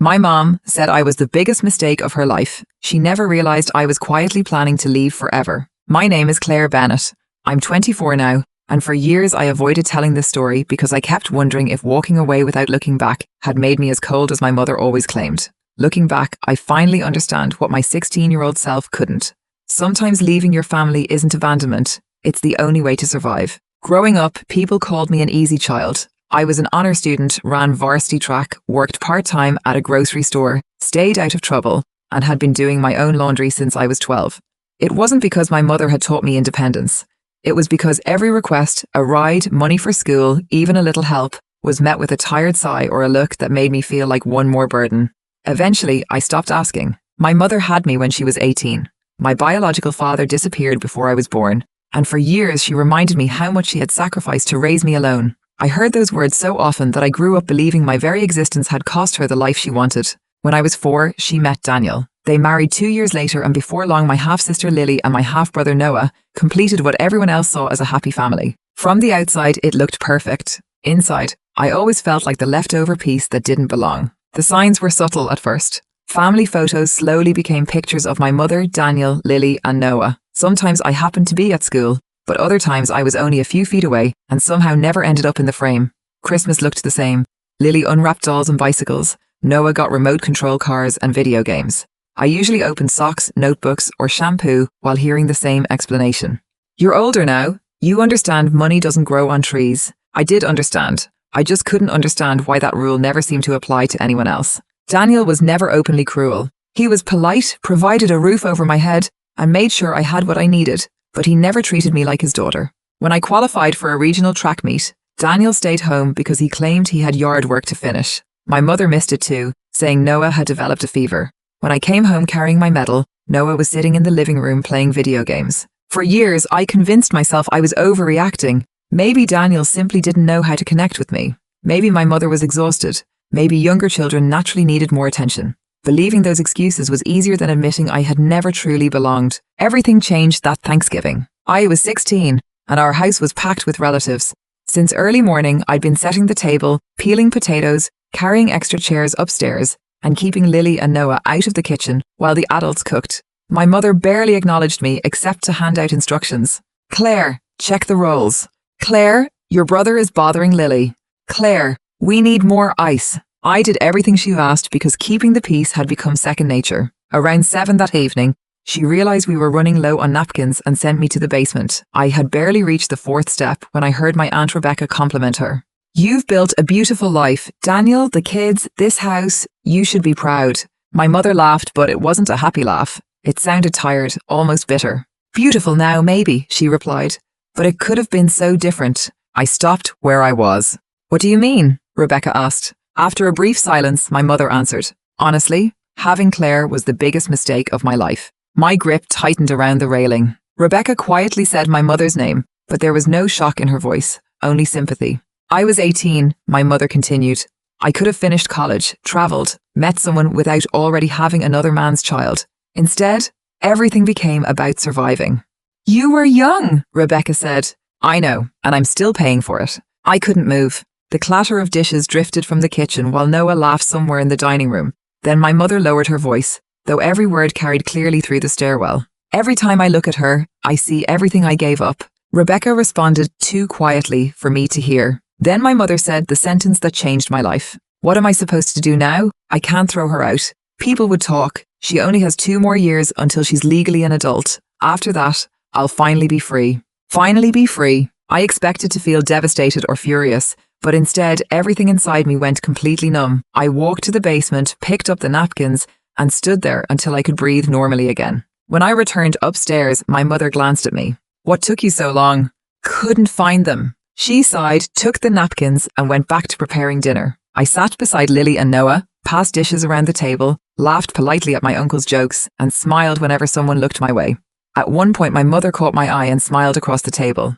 My mom said I was the biggest mistake of her life. She never realized I was quietly planning to leave forever. My name is Claire Bennett. I'm 24 now, and for years I avoided telling this story because I kept wondering if walking away without looking back had made me as cold as my mother always claimed. Looking back, I finally understand what my 16-year-old self couldn't. Sometimes leaving your family isn't abandonment. It's the only way to survive. Growing up, people called me an easy child. I was an honor student, ran varsity track, worked part-time at a grocery store, stayed out of trouble, and had been doing my own laundry since I was 12. It wasn't because my mother had taught me independence. It was because every request, a ride, money for school, even a little help, was met with a tired sigh or a look that made me feel like one more burden. Eventually, I stopped asking. My mother had me when she was 18. My biological father disappeared before I was born, and for years she reminded me how much she had sacrificed to raise me alone. I heard those words so often that I grew up believing my very existence had cost her the life she wanted. When I was 4, she met Daniel. They married 2 years later, and before long my half-sister Lily and my half-brother Noah completed what everyone else saw as a happy family. From the outside, it looked perfect. Inside, I always felt like the leftover piece that didn't belong. The signs were subtle at first. Family photos slowly became pictures of my mother, Daniel, Lily, and Noah. Sometimes I happened to be at school, but other times I was only a few feet away and somehow never ended up in the frame. Christmas looked the same. Lily unwrapped dolls and bicycles. Noah got remote control cars and video games. I usually opened socks, notebooks, or shampoo while hearing the same explanation. You're older now. You understand money doesn't grow on trees. I did understand. I just couldn't understand why that rule never seemed to apply to anyone else. Daniel was never openly cruel. He was polite, provided a roof over my head, and made sure I had what I needed, but he never treated me like his daughter. When I qualified for a regional track meet, Daniel stayed home because he claimed he had yard work to finish. My mother missed it too, saying Noah had developed a fever. When I came home carrying my medal, Noah was sitting in the living room playing video games. For years, I convinced myself I was overreacting. Maybe Daniel simply didn't know how to connect with me. Maybe my mother was exhausted. Maybe younger children naturally needed more attention. Believing those excuses was easier than admitting I had never truly belonged. Everything changed that Thanksgiving. I was 16, and our house was packed with relatives. Since early morning, I'd been setting the table, peeling potatoes, carrying extra chairs upstairs, and keeping Lily and Noah out of the kitchen while the adults cooked. My mother barely acknowledged me except to hand out instructions. Claire, check the rolls. Claire, your brother is bothering Lily. Claire, we need more ice. I did everything she asked because keeping the peace had become second nature. Around 7 that evening, she realized we were running low on napkins and sent me to the basement. I had barely reached the 4th step when I heard my Aunt Rebecca compliment her. You've built a beautiful life. Daniel, the kids, this house, you should be proud. My mother laughed, but it wasn't a happy laugh. It sounded tired, almost bitter. Beautiful now, maybe, she replied. But it could have been so different. I stopped where I was. What do you mean? Rebecca asked. After a brief silence, my mother answered. Honestly, having Claire was the biggest mistake of my life. My grip tightened around the railing. Rebecca quietly said my mother's name, but there was no shock in her voice, only sympathy. I was 18, my mother continued. I could have finished college, traveled, met someone without already having another man's child. Instead, everything became about surviving. You were young, Rebecca said. I know, and I'm still paying for it. I couldn't move. The clatter of dishes drifted from the kitchen while Noah laughed somewhere in the dining room. Then my mother lowered her voice, though every word carried clearly through the stairwell. Every time I look at her, I see everything I gave up. Rebecca responded too quietly for me to hear. Then my mother said the sentence that changed my life. What am I supposed to do now? I can't throw her out. People would talk. She only has 2 more years until she's legally an adult. After that, I'll finally be free. Finally be free. I expected to feel devastated or furious, but instead everything inside me went completely numb. I walked to the basement, picked up the napkins, and stood there until I could breathe normally again. When I returned upstairs, my mother glanced at me. What took you so long? Couldn't find them. She sighed, took the napkins, and went back to preparing dinner. I sat beside Lily and Noah, passed dishes around the table, laughed politely at my uncle's jokes, and smiled whenever someone looked my way. At one point, my mother caught my eye and smiled across the table.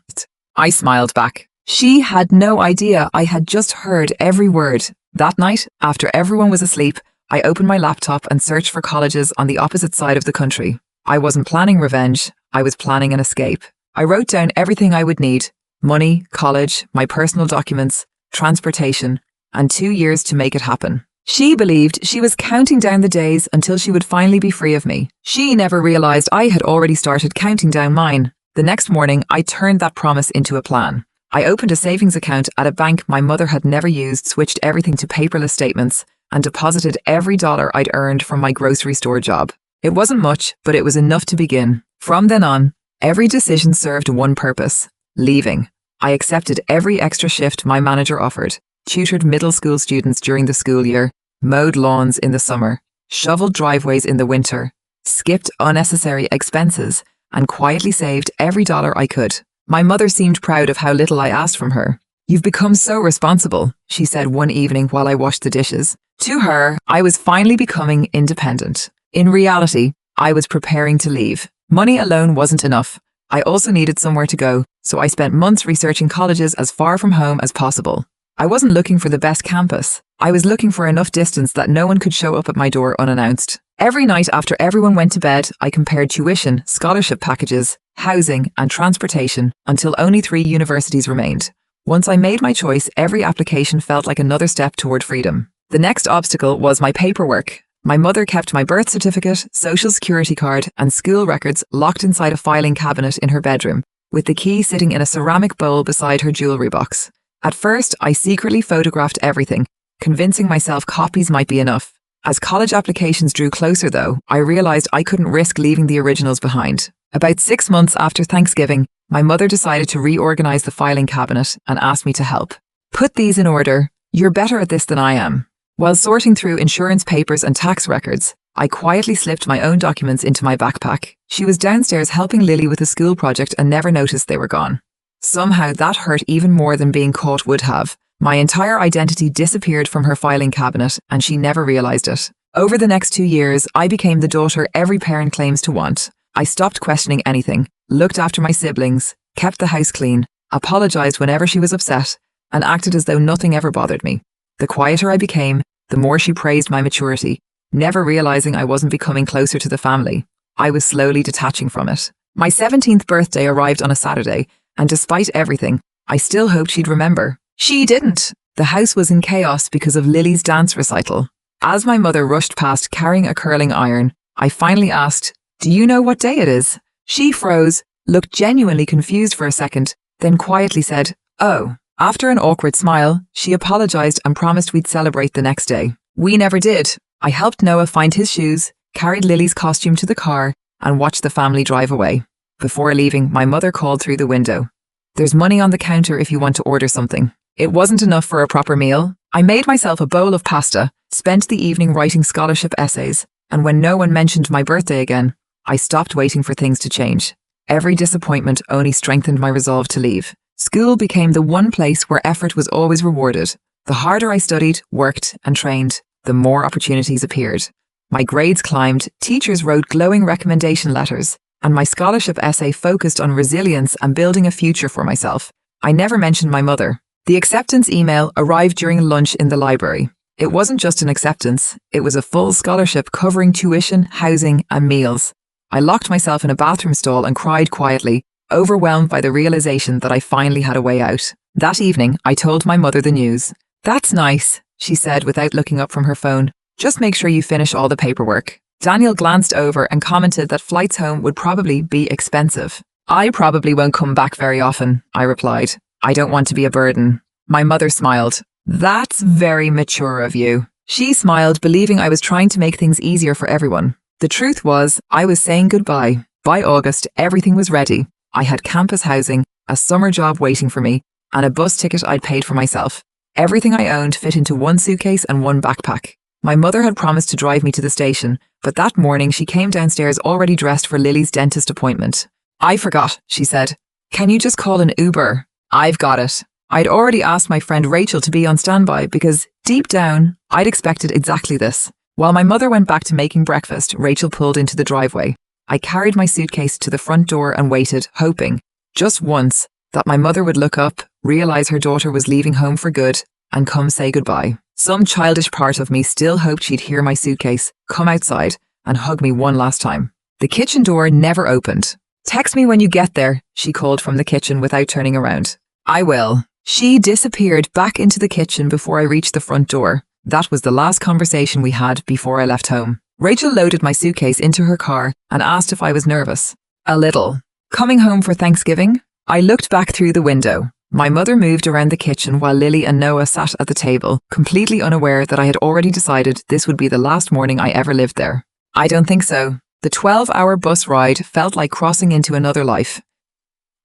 I smiled back. She had no idea I had just heard every word. That night, after everyone was asleep, I opened my laptop and searched for colleges on the opposite side of the country. I wasn't planning revenge, I was planning an escape. I wrote down everything I would need: money, college, my personal documents, transportation, and 2 years to make it happen. She believed she was counting down the days until she would finally be free of me. She never realized I had already started counting down mine. The next morning, I turned that promise into a plan. I opened a savings account at a bank my mother had never used, switched everything to paperless statements, and deposited every dollar I'd earned from my grocery store job. It wasn't much, but it was enough to begin. From then on, every decision served one purpose: leaving. I accepted every extra shift my manager offered, tutored middle school students during the school year, mowed lawns in the summer, shoveled driveways in the winter, skipped unnecessary expenses, and quietly saved every dollar I could. My mother seemed proud of how little I asked from her. "You've become so responsible," she said one evening while I washed the dishes. To her, I was finally becoming independent. In reality, I was preparing to leave. Money alone wasn't enough. I also needed somewhere to go, so I spent months researching colleges as far from home as possible. I wasn't looking for the best campus. I was looking for enough distance that no one could show up at my door unannounced. Every night after everyone went to bed, I compared tuition, scholarship packages, housing, and transportation until only 3 universities remained. Once I made my choice, every application felt like another step toward freedom. The next obstacle was my paperwork. My mother kept my birth certificate, social security card, and school records locked inside a filing cabinet in her bedroom, with the key sitting in a ceramic bowl beside her jewelry box. At first, I secretly photographed everything, convincing myself copies might be enough. As college applications drew closer, though, I realized I couldn't risk leaving the originals behind. About 6 months after Thanksgiving, my mother decided to reorganize the filing cabinet and asked me to help. "Put these in order. You're better at this than I am." While sorting through insurance papers and tax records, I quietly slipped my own documents into my backpack. She was downstairs helping Lily with a school project and never noticed they were gone. Somehow that hurt even more than being caught would have. My entire identity disappeared from her filing cabinet, and she never realized it. Over the next 2 years, I became the daughter every parent claims to want. I stopped questioning anything, looked after my siblings, kept the house clean, apologized whenever she was upset, and acted as though nothing ever bothered me. The quieter I became, the more she praised my maturity, never realizing I wasn't becoming closer to the family. I was slowly detaching from it. My 17th birthday arrived on a Saturday, and despite everything, I still hoped she'd remember. She didn't. The house was in chaos because of Lily's dance recital. As my mother rushed past carrying a curling iron, I finally asked, "Do you know what day it is?" She froze, looked genuinely confused for a second, then quietly said, "Oh." After an awkward smile, she apologized and promised we'd celebrate the next day. We never did. I helped Noah find his shoes, carried Lily's costume to the car, and watched the family drive away. Before leaving, my mother called through the window. "There's money on the counter if you want to order something." It wasn't enough for a proper meal. I made myself a bowl of pasta, spent the evening writing scholarship essays, and when no one mentioned my birthday again, I stopped waiting for things to change. Every disappointment only strengthened my resolve to leave. School became the one place where effort was always rewarded. The harder I studied, worked, and trained, the more opportunities appeared. My grades climbed, teachers wrote glowing recommendation letters, and my scholarship essay focused on resilience and building a future for myself. I never mentioned my mother. The acceptance email arrived during lunch in the library. It wasn't just an acceptance, it was a full scholarship covering tuition, housing, and meals. I locked myself in a bathroom stall and cried quietly, overwhelmed by the realization that I finally had a way out. That evening, I told my mother the news. "That's nice," she said without looking up from her phone. "Just make sure you finish all the paperwork." Daniel glanced over and commented that flights home would probably be expensive. "I probably won't come back very often," I replied. "I don't want to be a burden." My mother smiled. "That's very mature of you." She smiled, believing I was trying to make things easier for everyone. The truth was, I was saying goodbye. By August, everything was ready. I had campus housing, a summer job waiting for me, and a bus ticket I'd paid for myself. Everything I owned fit into one suitcase and one backpack. My mother had promised to drive me to the station, but that morning she came downstairs already dressed for Lily's dentist appointment. "I forgot," she said. "Can you just call an Uber?" "I've got it." I'd already asked my friend Rachel to be on standby because, deep down, I'd expected exactly this. While my mother went back to making breakfast, Rachel pulled into the driveway. I carried my suitcase to the front door and waited, hoping, just once, that my mother would look up, realize her daughter was leaving home for good, and come say goodbye. Some childish part of me still hoped she'd hear my suitcase, come outside, and hug me one last time. The kitchen door never opened. "Text me when you get there," she called from the kitchen without turning around. "I will." She disappeared back into the kitchen before I reached the front door. That was the last conversation we had before I left home. Rachel loaded my suitcase into her car and asked if I was nervous. A little. Coming home for Thanksgiving? I looked back through the window. My mother moved around the kitchen while Lily and Noah sat at the table, completely unaware that I had already decided this would be the last morning I ever lived there. I don't think so. The 12-hour bus ride felt like crossing into another life.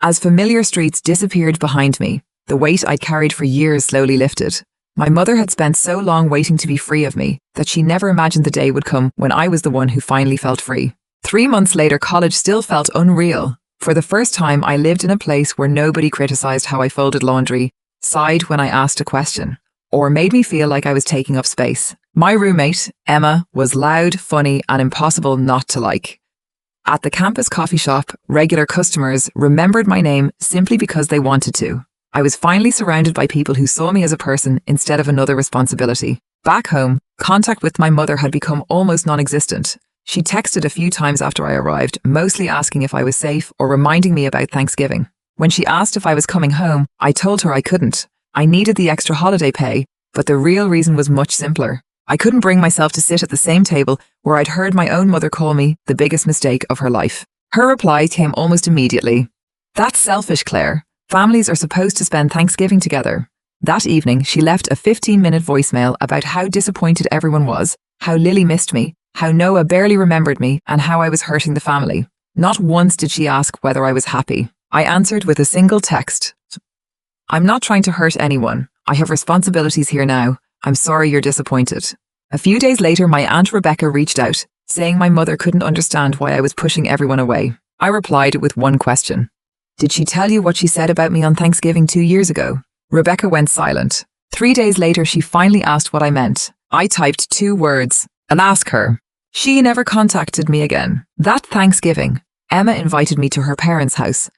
As familiar streets disappeared behind me, the weight I'd carried for years slowly lifted. My mother had spent so long waiting to be free of me that she never imagined the day would come when I was the one who finally felt free. 3 months later, college still felt unreal. For the first time, I lived in a place where nobody criticized how I folded laundry, sighed when I asked a question, or made me feel like I was taking up space. My roommate, Emma, was loud, funny, and impossible not to like. At the campus coffee shop, regular customers remembered my name simply because they wanted to. I was finally surrounded by people who saw me as a person instead of another responsibility. Back home, contact with my mother had become almost non-existent. She texted a few times after I arrived, mostly asking if I was safe or reminding me about Thanksgiving. When she asked if I was coming home, I told her I couldn't. I needed the extra holiday pay, but the real reason was much simpler. I couldn't bring myself to sit at the same table where I'd heard my own mother call me the biggest mistake of her life. Her reply came almost immediately. "That's selfish, Claire. Families are supposed to spend Thanksgiving together." That evening, she left a 15-minute voicemail about how disappointed everyone was, how Lily missed me, how Noah barely remembered me, and how I was hurting the family. Not once did she ask whether I was happy. I answered with a single text. "I'm not trying to hurt anyone. I have responsibilities here now. I'm sorry you're disappointed." A few days later, my Aunt Rebecca reached out, saying my mother couldn't understand why I was pushing everyone away. I replied with one question. "Did she tell you what she said about me on Thanksgiving 2 years ago?" Rebecca went silent. 3 days later, she finally asked what I meant. I typed 2 words, and ask her. She never contacted me again. That Thanksgiving, Emma invited me to her parents' house.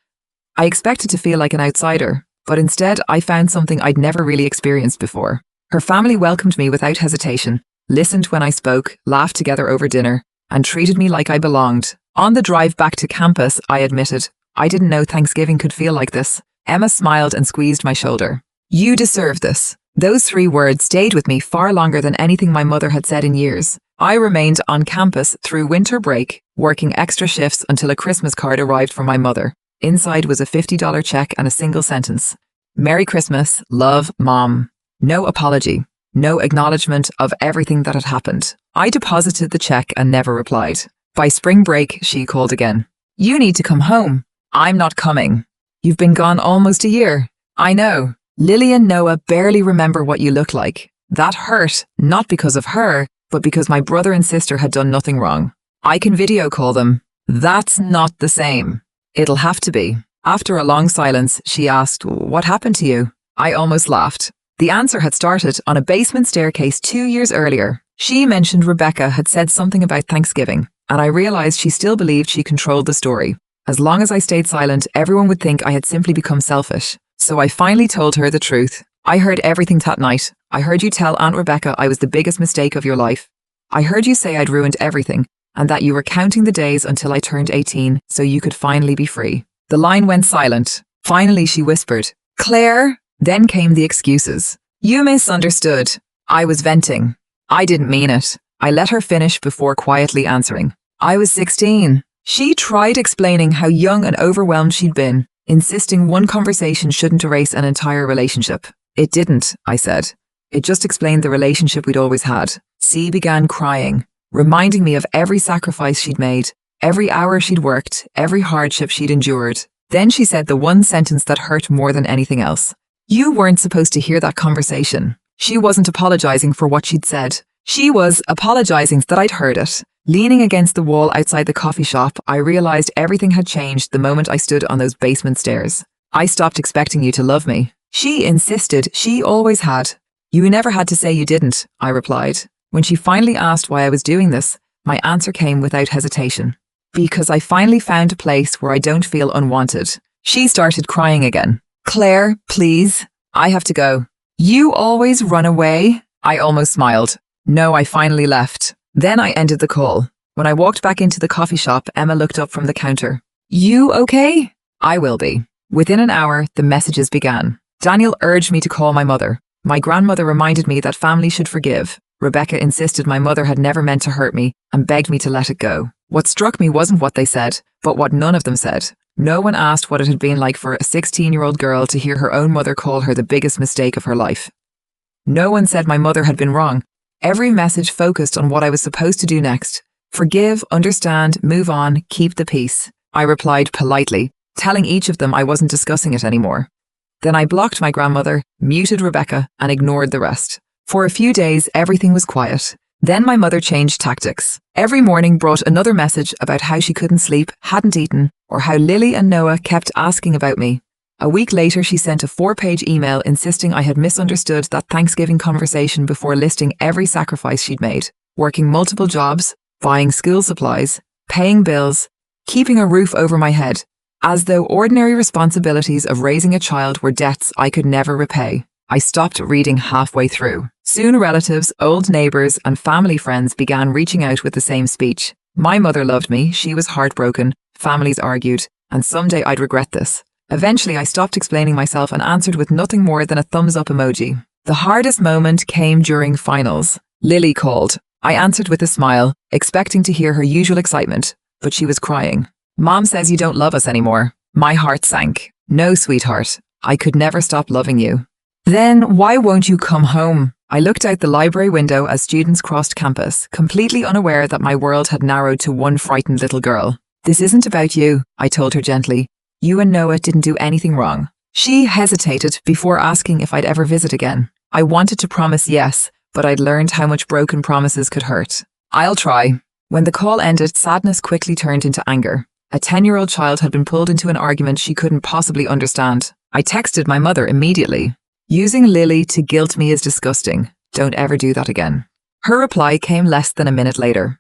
I expected to feel like an outsider, but instead I found something I'd never really experienced before. Her family welcomed me without hesitation, listened when I spoke, laughed together over dinner, and treated me like I belonged. On the drive back to campus, I admitted, "I didn't know Thanksgiving could feel like this." Emma smiled and squeezed my shoulder. "You deserve this." Those 3 words stayed with me far longer than anything my mother had said in years. I remained on campus through winter break, working extra shifts until a Christmas card arrived from my mother. Inside was a $50 check and a single sentence. "Merry Christmas, love, Mom." No apology, no acknowledgement of everything that had happened. I deposited the check and never replied. By spring break, she called again. "You need to come home." "I'm not coming. You've been gone almost a year." "I know. Lily and Noah barely remember what you look like." That hurt, not because of her, but because my brother and sister had done nothing wrong. "I can video call them." "That's not the same." "It'll have to be." After a long silence, she asked, "What happened to you?" I almost laughed. The answer had started on a basement staircase 2 years earlier. She mentioned Rebecca had said something about Thanksgiving, and I realized she still believed she controlled the story. As long as I stayed silent, everyone would think I had simply become selfish. So I finally told her the truth. "I heard everything that night. I heard you tell Aunt Rebecca I was the biggest mistake of your life. I heard you say I'd ruined everything, and that you were counting the days until I turned 18 so you could finally be free." The line went silent. Finally, she whispered, "Claire?" Then came the excuses. "You misunderstood. I was venting. I didn't mean it." I let her finish before quietly answering. "I was 16. She tried explaining how young and overwhelmed she'd been, insisting one conversation shouldn't erase an entire relationship. "It didn't," I said. "It just explained the relationship we'd always had." C began crying, reminding me of every sacrifice she'd made, every hour she'd worked, every hardship she'd endured. Then she said the one sentence that hurt more than anything else. "You weren't supposed to hear that conversation." She wasn't apologizing for what she'd said. She was apologizing that I'd heard it. Leaning against the wall outside the coffee shop, I realized everything had changed the moment I stood on those basement stairs. "I stopped expecting you to love me." She insisted she always had. "You never had to say you didn't," I replied. When she finally asked why I was doing this, my answer came without hesitation. "Because I finally found a place where I don't feel unwanted." She started crying again. "Claire, please. I have to go." "You always run away?" I almost smiled. "No, I finally left." Then I ended the call. When I walked back into the coffee shop, Emma looked up from the counter. "You okay?" "I will be." Within an hour, the messages began. Daniel urged me to call my mother. My grandmother reminded me that family should forgive. Rebecca insisted my mother had never meant to hurt me and begged me to let it go. What struck me wasn't what they said, but what none of them said. No one asked what it had been like for a 16-year-old girl to hear her own mother call her the biggest mistake of her life. No one said my mother had been wrong. Every message focused on what I was supposed to do next. Forgive, understand, move on, keep the peace. I replied politely, telling each of them I wasn't discussing it anymore. Then I blocked my grandmother, muted Rebecca, and ignored the rest. For a few days, everything was quiet. Then my mother changed tactics. Every morning brought another message about how she couldn't sleep, hadn't eaten, or how Lily and Noah kept asking about me. A week later, she sent a 4-page email insisting I had misunderstood that Thanksgiving conversation before listing every sacrifice she'd made. Working multiple jobs, buying school supplies, paying bills, keeping a roof over my head. As though ordinary responsibilities of raising a child were debts I could never repay. I stopped reading halfway through. Soon relatives, old neighbours and family friends began reaching out with the same speech. My mother loved me, she was heartbroken, families argued, and someday I'd regret this. Eventually I stopped explaining myself and answered with nothing more than a thumbs up emoji. The hardest moment came during finals. Lily called. I answered with a smile, expecting to hear her usual excitement, but she was crying. Mom says you don't love us anymore. My heart sank. No, sweetheart. I could never stop loving you. Then why won't you come home? I looked out the library window as students crossed campus, completely unaware that my world had narrowed to one frightened little girl. This isn't about you, I told her gently. You and Noah didn't do anything wrong. She hesitated before asking if I'd ever visit again. I wanted to promise yes, but I'd learned how much broken promises could hurt. I'll try. When the call ended, sadness quickly turned into anger. A 10-year-old child had been pulled into an argument she couldn't possibly understand. I texted my mother immediately. Using Lily to guilt me is disgusting. Don't ever do that again. Her reply came less than a minute later.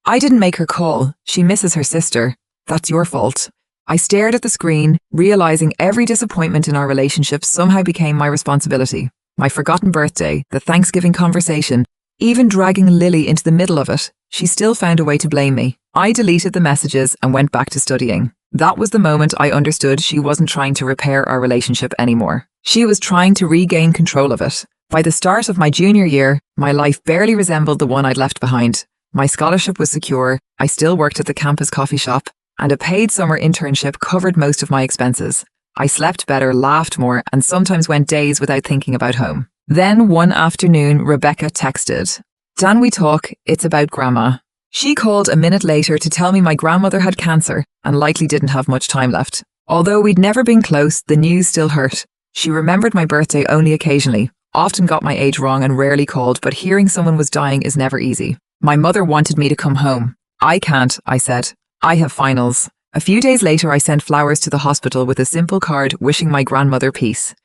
I didn't make her call. She misses her sister. That's your fault. I stared at the screen, realizing every disappointment in our relationship somehow became my responsibility. My forgotten birthday, the Thanksgiving conversation, even dragging Lily into the middle of it, she still found a way to blame me. I deleted the messages and went back to studying. That was the moment I understood she wasn't trying to repair our relationship anymore. She was trying to regain control of it. By the start of my junior year, my life barely resembled the one I'd left behind. My scholarship was secure, I still worked at the campus coffee shop, and a paid summer internship covered most of my expenses. I slept better, laughed more, and sometimes went days without thinking about home. Then one afternoon, Rebecca texted, "Dan, we talk, it's about Grandma." She called a minute later to tell me my grandmother had cancer and likely didn't have much time left. Although we'd never been close, the news still hurt. She remembered my birthday only occasionally, often got my age wrong and rarely called, but hearing someone was dying is never easy. My mother wanted me to come home. I can't, I said. I have finals. A few days later, I sent flowers to the hospital with a simple card wishing my grandmother peace.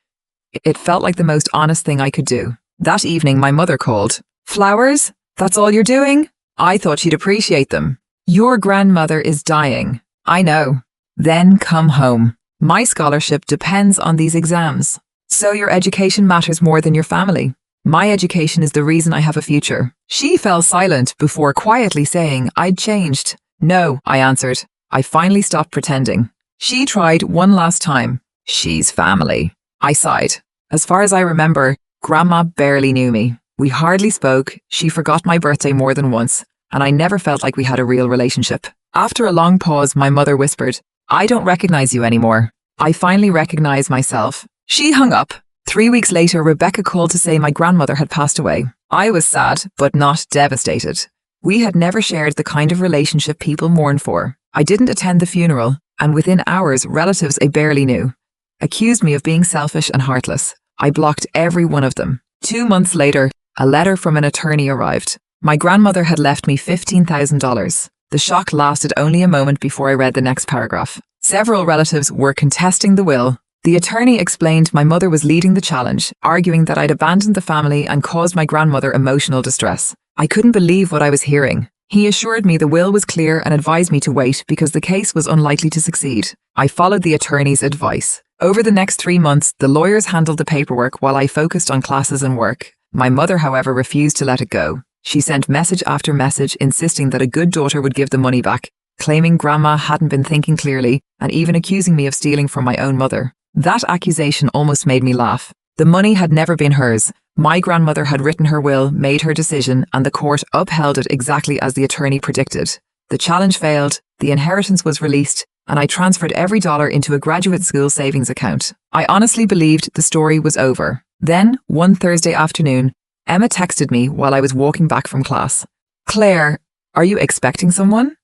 It felt like the most honest thing I could do. That evening, my mother called. "Flowers? That's all you're doing?" I thought she'd appreciate them. "Your grandmother is dying." "I know." "Then come home. My scholarship depends on these exams. So your education matters more than your family. My education is the reason I have a future." She fell silent before quietly saying I'd changed. "No," I answered. I finally stopped pretending. She tried one last time. "She's family." I sighed. As far as I remember, Grandma barely knew me. We hardly spoke, she forgot my birthday more than once, and I never felt like we had a real relationship. After a long pause, my mother whispered, "I don't recognize you anymore." I finally recognized myself. She hung up. 3 weeks later, Rebecca called to say my grandmother had passed away. I was sad, but not devastated. We had never shared the kind of relationship people mourn for. I didn't attend the funeral, and within hours, relatives I barely knew accused me of being selfish and heartless. I blocked every one of them. 2 months later, a letter from an attorney arrived. My grandmother had left me $15,000. The shock lasted only a moment before I read the next paragraph. Several relatives were contesting the will. The attorney explained my mother was leading the challenge, arguing that I'd abandoned the family and caused my grandmother emotional distress. I couldn't believe what I was hearing. He assured me the will was clear and advised me to wait because the case was unlikely to succeed. I followed the attorney's advice. Over the next 3 months, the lawyers handled the paperwork while I focused on classes and work. My mother, however, refused to let it go. She sent message after message insisting that a good daughter would give the money back, claiming Grandma hadn't been thinking clearly, and even accusing me of stealing from my own mother. That accusation almost made me laugh. The money had never been hers. My grandmother had written her will, made her decision, and the court upheld it exactly as the attorney predicted. The challenge failed, the inheritance was released, and I transferred every dollar into a graduate school savings account. I honestly believed the story was over. Then, one Thursday afternoon, Emma texted me while I was walking back from class. "Claire, are you expecting someone?"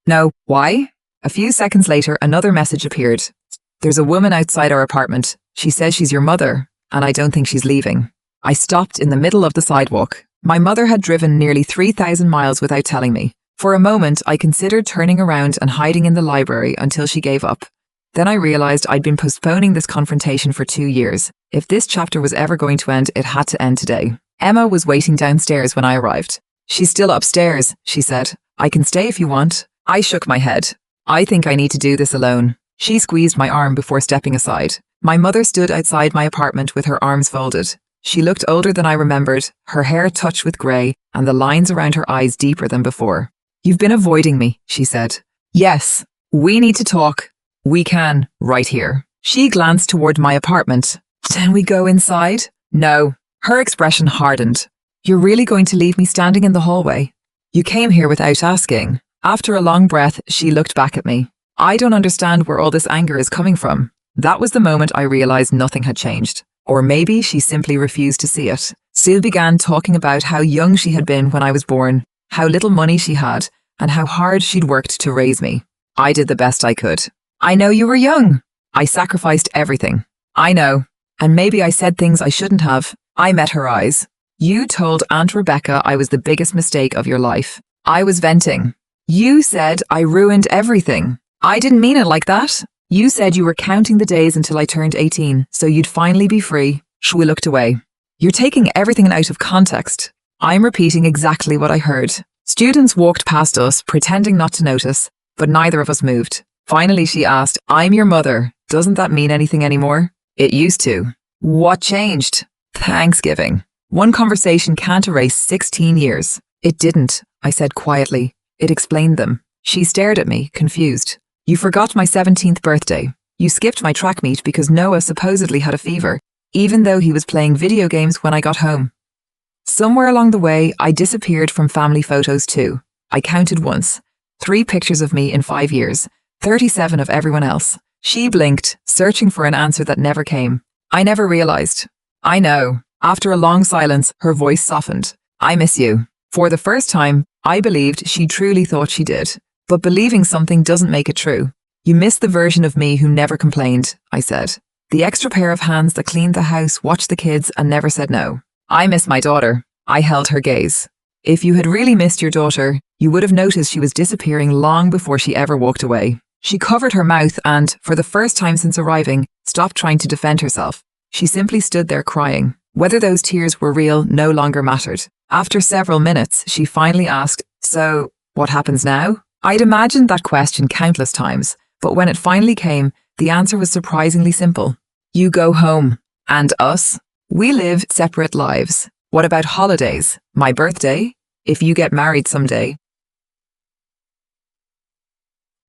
"No, why?" A few seconds later, another message appeared. "There's a woman outside our apartment. She says she's your mother, and I don't think she's leaving." I stopped in the middle of the sidewalk. My mother had driven nearly 3,000 miles without telling me. For a moment, I considered turning around and hiding in the library until she gave up. Then I realized I'd been postponing this confrontation for 2 years. If this chapter was ever going to end, it had to end today. Emma was waiting downstairs when I arrived. "She's still upstairs," she said. "I can stay if you want." I shook my head. "I think I need to do this alone." She squeezed my arm before stepping aside. My mother stood outside my apartment with her arms folded. She looked older than I remembered, her hair touched with grey, and the lines around her eyes deeper than before. "You've been avoiding me," she said. "Yes, we need to talk. We can, right here." She glanced toward my apartment. "Can we go inside?" "No." Her expression hardened. "You're really going to leave me standing in the hallway? You came here without asking." After a long breath, she looked back at me. "I don't understand where all this anger is coming from." That was the moment I realized nothing had changed. Or maybe she simply refused to see it. Sue began talking about how young she had been when I was born, how little money she had, and how hard she'd worked to raise me. I did the best I could. "I know you were young. I sacrificed everything." "I know. And maybe I said things I shouldn't have." I met her eyes. "You told Aunt Rebecca I was the biggest mistake of your life." I was venting. "You said I ruined everything." "I didn't mean it like that." "You said you were counting the days until I turned 18, so you'd finally be free." We looked away. "You're taking everything out of context." I'm repeating exactly what I heard. Students walked past us, pretending not to notice, but neither of us moved. Finally, she asked, "I'm your mother. Doesn't that mean anything anymore?" "It used to." "What changed?" "Thanksgiving. One conversation can't erase 16 years. "It didn't," I said quietly. "It explained them." She stared at me, confused. "You forgot my 17th birthday. You skipped my track meet because Noah supposedly had a fever, even though he was playing video games when I got home." Somewhere along the way, I disappeared from family photos too. I counted once. 3 pictures of me in 5 years. 37 of everyone else. She blinked, searching for an answer that never came. I never realized. "I know." After a long silence, her voice softened. "I miss you." For the first time, I believed she truly thought she did. But believing something doesn't make it true. "You miss the version of me who never complained," I said. "The extra pair of hands that cleaned the house, watched the kids, and never said no." "I miss my daughter." I held her gaze. "If you had really missed your daughter, you would have noticed she was disappearing long before she ever walked away." She covered her mouth and, for the first time since arriving, stopped trying to defend herself. She simply stood there crying. Whether those tears were real no longer mattered. After several minutes, she finally asked, "So, what happens now?" I'd imagined that question countless times, but when it finally came, the answer was surprisingly simple. "You go home. And us? We live separate lives. What about holidays? My birthday? If you get married someday?"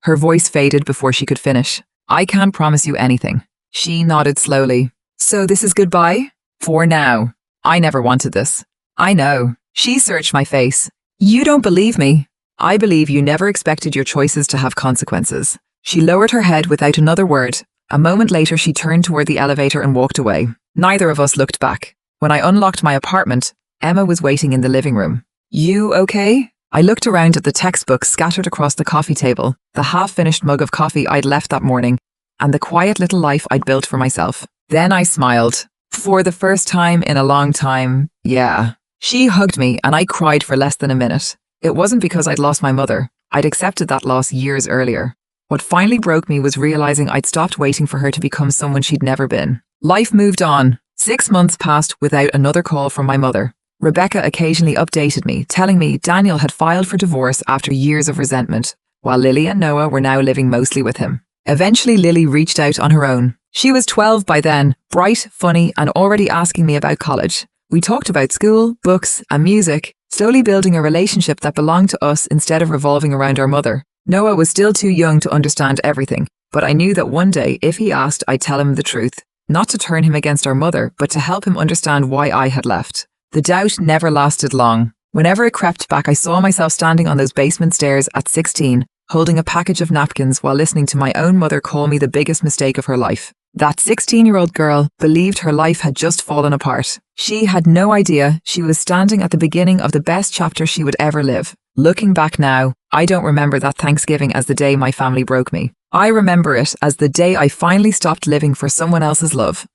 Her voice faded before she could finish. "I can't promise you anything." She nodded slowly. "So this is goodbye? For now." "I never wanted this." "I know." She searched my face. "You don't believe me." "I believe you never expected your choices to have consequences." She lowered her head without another word. A moment later, she turned toward the elevator and walked away. Neither of us looked back. When I unlocked my apartment, Emma was waiting in the living room. "You okay?" I looked around at the textbooks scattered across the coffee table, the half-finished mug of coffee I'd left that morning, and the quiet little life I'd built for myself. Then I smiled. For the first time in a long time, yeah. She hugged me and I cried for less than a minute. It wasn't because I'd lost my mother. I'd accepted that loss years earlier. What finally broke me was realizing I'd stopped waiting for her to become someone she'd never been. Life moved on. 6 months passed without another call from my mother. Rebecca occasionally updated me, telling me Daniel had filed for divorce after years of resentment, while Lily and Noah were now living mostly with him. Eventually, Lily reached out on her own. She was 12 by then, bright, funny, and already asking me about college. We talked about school, books, and music, slowly building a relationship that belonged to us instead of revolving around our mother. Noah was still too young to understand everything, but I knew that one day, if he asked, I'd tell him the truth. not to turn him against our mother, but to help him understand why I had left. The doubt never lasted long. Whenever it crept back, I saw myself standing on those basement stairs at 16, holding a package of napkins while listening to my own mother call me the biggest mistake of her life. That 16-year-old girl believed her life had just fallen apart. She had no idea she was standing at the beginning of the best chapter she would ever live. Looking back now, I don't remember that Thanksgiving as the day my family broke me. I remember it as the day I finally stopped living for someone else's love.